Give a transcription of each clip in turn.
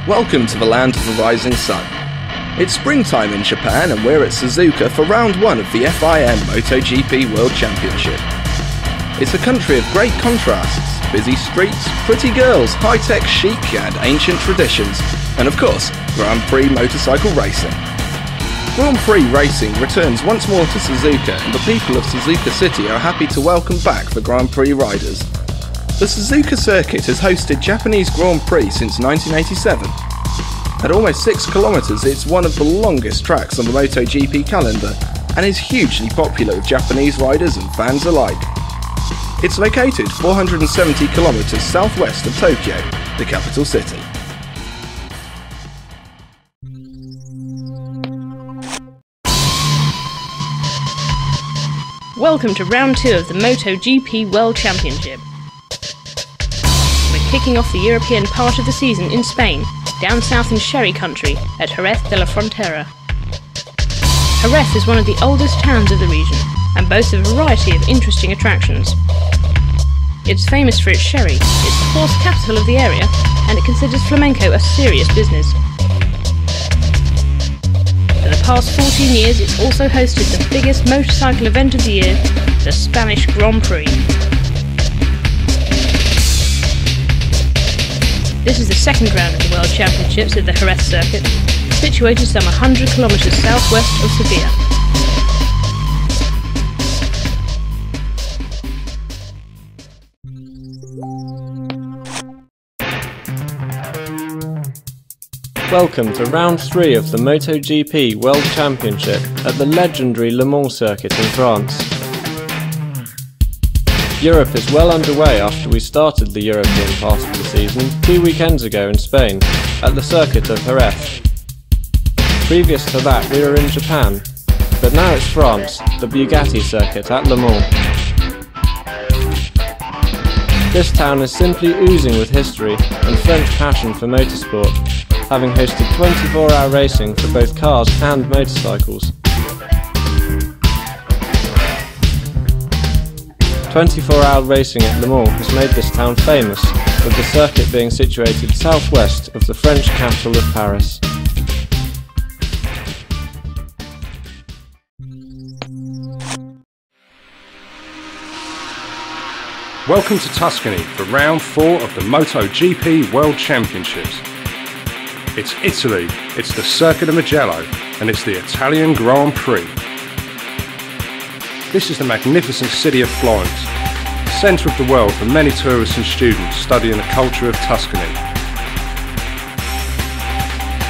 Welcome to the land of the rising sun. It's springtime in Japan and we're at Suzuka for round 1 of the FIM MotoGP World Championship. It's a country of great contrasts, busy streets, pretty girls, high-tech chic and ancient traditions, and of course, Grand Prix motorcycle racing. Grand Prix racing returns once more to Suzuka and the people of Suzuka City are happy to welcome back the Grand Prix riders. The Suzuka circuit has hosted Japanese Grand Prix since 1987. At almost 6 kilometers, it's one of the longest tracks on the MotoGP calendar and is hugely popular with Japanese riders and fans alike. It's located 470 kilometers southwest of Tokyo, the capital city. Welcome to round 2 of the MotoGP World Championship. We're kicking off the European part of the season in Spain, down south in Sherry country at Jerez de la Frontera. Jerez is one of the oldest towns of the region and boasts a variety of interesting attractions. It's famous for its sherry, it's the horse capital of the area, and it considers flamenco a serious business. For the past 14 years it's also hosted the biggest motorcycle event of the year, the Spanish Grand Prix. This is the second round of the World Championships at the Jerez circuit, situated some 100 kilometers southwest of Sevilla. Welcome to round 3 of the MotoGP World Championship at the legendary Le Mans circuit in France. Europe is well underway after we started the European part of the season 2 weekends ago in Spain, at the circuit of Jerez. Previous to that we were in Japan, but now it's France, the Bugatti circuit at Le Mans. This town is simply oozing with history and French passion for motorsport, having hosted 24-hour racing for both cars and motorcycles. 24-hour racing at Le Mans has made this town famous, with the circuit being situated southwest of the French capital of Paris. Welcome to Tuscany for round 4 of the MotoGP World Championships. It's Italy, it's the Circuit of Mugello, and it's the Italian Grand Prix. This is the magnificent city of Florence, centre of the world for many tourists and students studying the culture of Tuscany.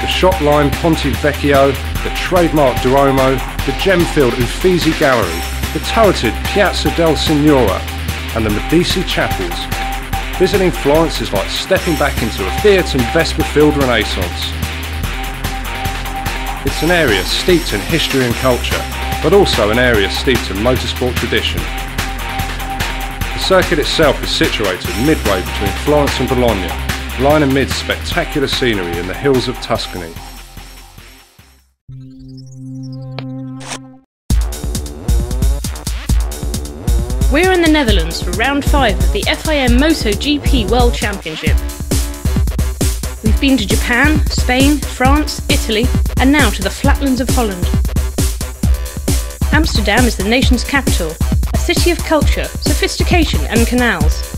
The shop-line Ponte Vecchio, the trademark Duomo, the gem-filled Uffizi Gallery, the turreted Piazza del Signora, and the Medici chapels. Visiting Florence is like stepping back into a Fiat and Vespa-filled renaissance. It's an area steeped in history and culture, but also an area steeped in motorsport tradition. The circuit itself is situated midway between Florence and Bologna, lying amid spectacular scenery in the hills of Tuscany. We're in the Netherlands for round 5 of the FIM MotoGP World Championship. We've been to Japan, Spain, France, Italy, and now to the flatlands of Holland. Amsterdam is the nation's capital, a city of culture, sophistication and canals.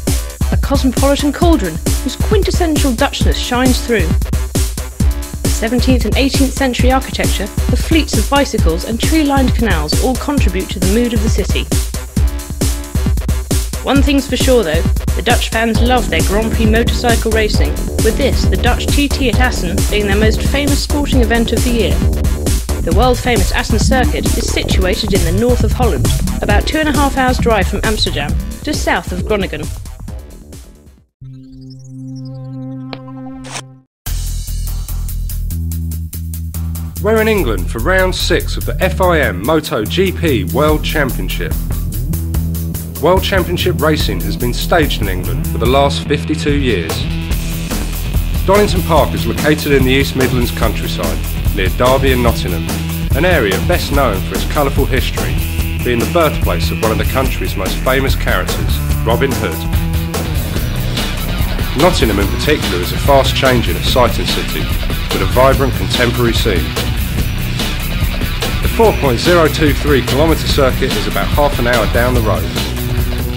A cosmopolitan cauldron whose quintessential Dutchness shines through. The 17th and 18th century architecture, the fleets of bicycles and tree-lined canals all contribute to the mood of the city. One thing's for sure though, the Dutch fans love their Grand Prix motorcycle racing, with this, the Dutch TT at Assen, being their most famous sporting event of the year. The world-famous Assen circuit is situated in the north of Holland, about 2.5 hours drive from Amsterdam, just south of Groningen. We're in England for round 6 of the FIM MotoGP World Championship. World Championship racing has been staged in England for the last 52 years. Donington Park is located in the East Midlands countryside, near Derby and Nottingham, an area best known for its colourful history, being the birthplace of one of the country's most famous characters, Robin Hood. Nottingham in particular is a fast-changing, exciting city with a vibrant contemporary scene. The 4.023km circuit is about half an hour down the road.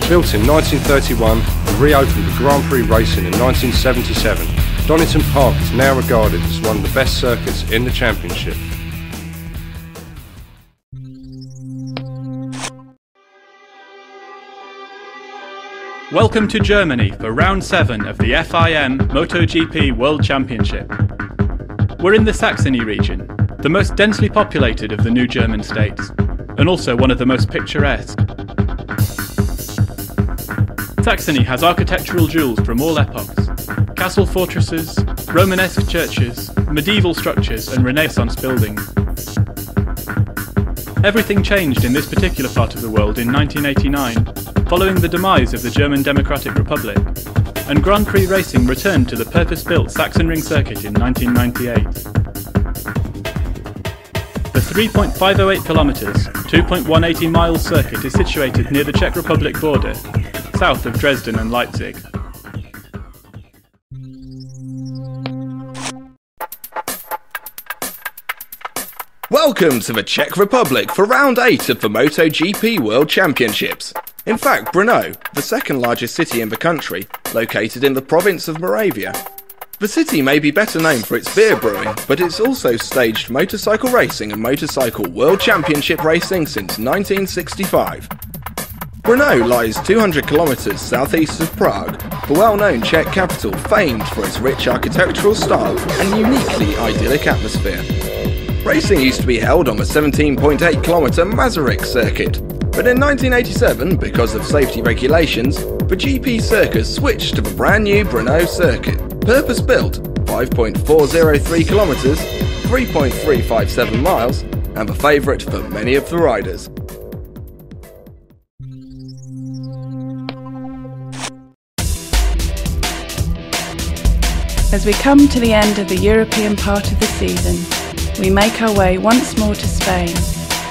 Built in 1931 and reopened with Grand Prix racing in 1977, Donington Park is now regarded as one of the best circuits in the championship. Welcome to Germany for round 7 of the FIM MotoGP World Championship. We're in the Saxony region, the most densely populated of the new German states, and also one of the most picturesque. Saxony has architectural jewels from all epochs: castle fortresses, Romanesque churches, medieval structures and Renaissance buildings. Everything changed in this particular part of the world in 1989, following the demise of the German Democratic Republic, and Grand Prix racing returned to the purpose-built Sachsenring circuit in 1998. The 3.508 kilometres, 2.180 miles circuit is situated near the Czech Republic border, south of Dresden and Leipzig. Welcome to the Czech Republic for round 8 of the MotoGP World Championships. In fact, Brno, the second largest city in the country, located in the province of Moravia. The city may be better known for its beer brewing, but it's also staged motorcycle racing and motorcycle world championship racing since 1965. Brno lies 200 kilometres southeast of Prague, the well-known Czech capital famed for its rich architectural style and uniquely idyllic atmosphere. Racing used to be held on the 17.8km Masaryk circuit, but in 1987, because of safety regulations, the GP circuit switched to the brand new Brno circuit, purpose-built, 5.403 kilometres, 3.357 miles, and the favourite for many of the riders. As we come to the end of the European part of the season, we make our way once more to Spain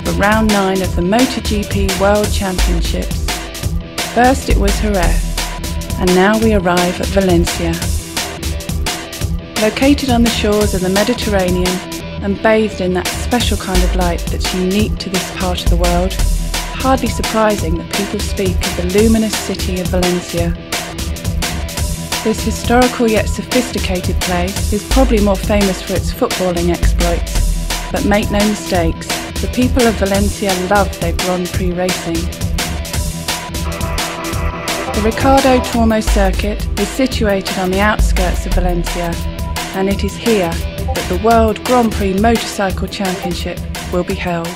for round 9 of the MotoGP World Championships. First it was Jerez, and now we arrive at Valencia. Located on the shores of the Mediterranean and bathed in that special kind of light that's unique to this part of the world, hardly surprising that people speak of the luminous city of Valencia. This historical yet sophisticated place is probably more famous for its footballing exploits, but make no mistakes, the people of Valencia love their Grand Prix racing. The Ricardo Tormo circuit is situated on the outskirts of Valencia, and it is here that the World Grand Prix Motorcycle Championship will be held.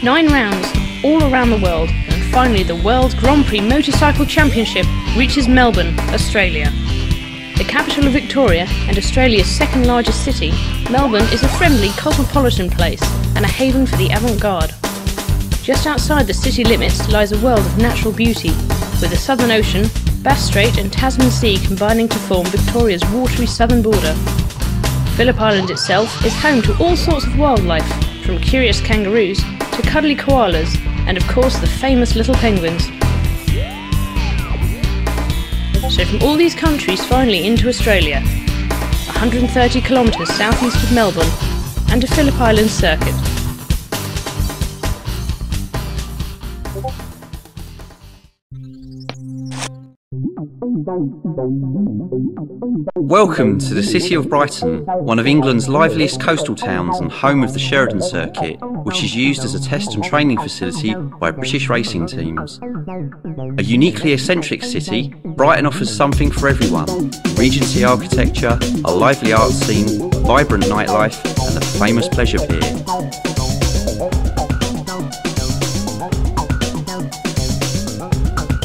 Nine rounds, all around the world, and finally the World Grand Prix Motorcycle Championship reaches Melbourne, Australia. The capital of Victoria and Australia's second largest city, Melbourne is a friendly, cosmopolitan place and a haven for the avant-garde. Just outside the city limits lies a world of natural beauty, with the Southern Ocean, Bass Strait and Tasman Sea combining to form Victoria's watery southern border. Phillip Island itself is home to all sorts of wildlife, from curious kangaroos to cuddly koalas, and of course the famous little penguins. So from all these countries finally into Australia, 130 kilometres southeast of Melbourne, and to Phillip Island circuit. Welcome to the city of Brighton, one of England's liveliest coastal towns and home of the Sheridan Circuit, which is used as a test and training facility by British racing teams. A uniquely eccentric city, Brighton offers something for everyone: Regency architecture, a lively art scene, vibrant nightlife and the famous pleasure pier.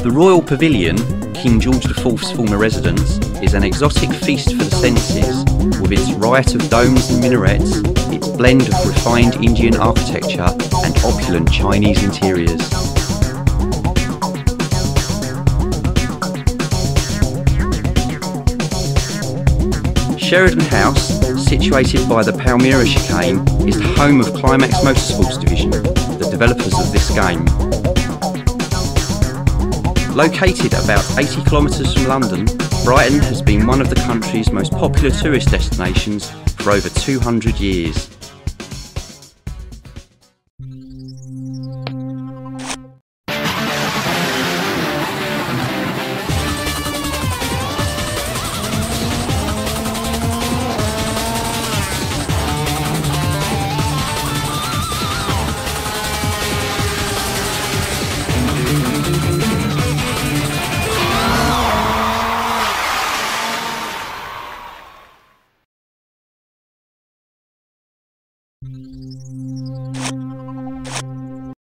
The Royal Pavilion, King George IV's former residence, is an exotic feast for the senses, with its riot of domes and minarets, its blend of refined Indian architecture and opulent Chinese interiors. Sheridan House, situated by the Palmyra chicane, is the home of Climax Motorsports Division. the developers of this game. Located about 80 kilometres from London, Brighton has been one of the country's most popular tourist destinations for over 200 years.